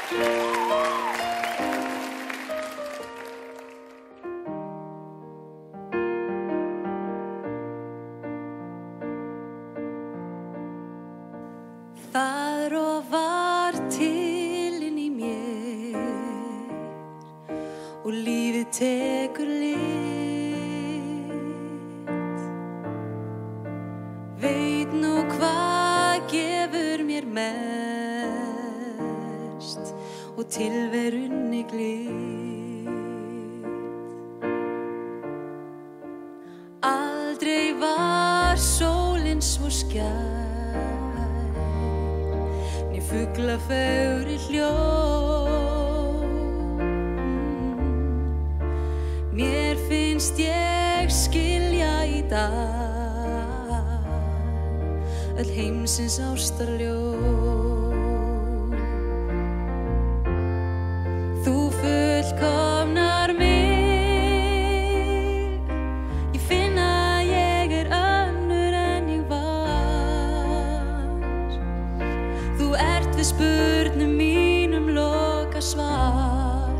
Það rofar til inn í mér og lífið tekur lit. Veit nú hvað gefur mér mest og tilverunni glit. Aldrei var sólin svo skær fuglafegri hljóm. Mér finnst ég skilja í dag öll heimsins ástarljóm. Þú fullkomnar mig, ég finn að ég önnur en ég var. Þú ert við spurnum mínum loka svar.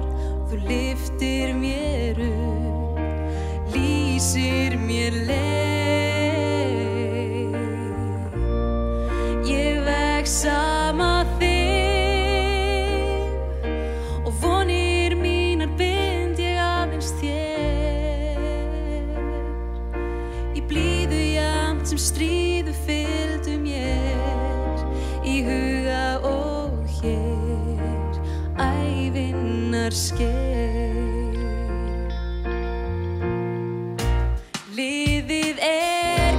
Þú lyftir mér upp, lýsir mér leið. Ég vex sama þig og vonir mínar bind ég aðeins þér. Í blíðu jafnt sem stríðu fylgdu mér, í huga og hér ævinnar skeið. Liðið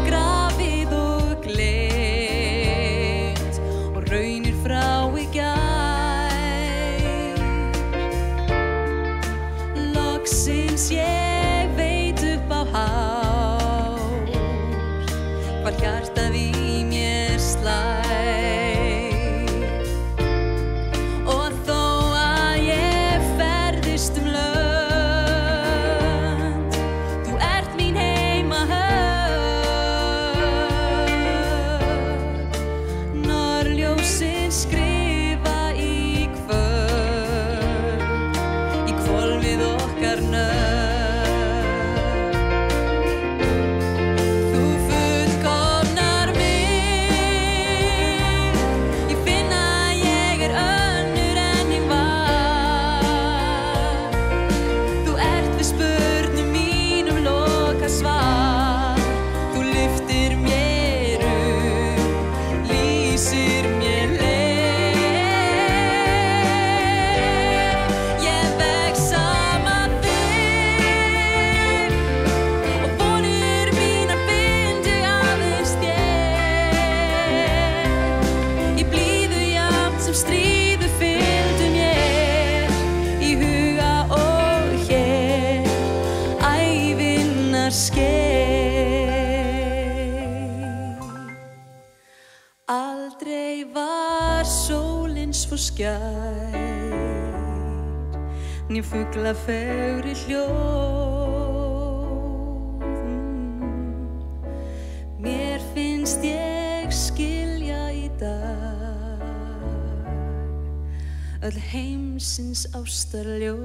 grafið og gleymt og raunir frá í gær. Loksins ég veit upp á hár hvar hjartað í mér slær. Aldrei var sólin svo skær, né fuglafegri hljóð. Mér finnst ég skilja í dag öll heimsins ástarljós.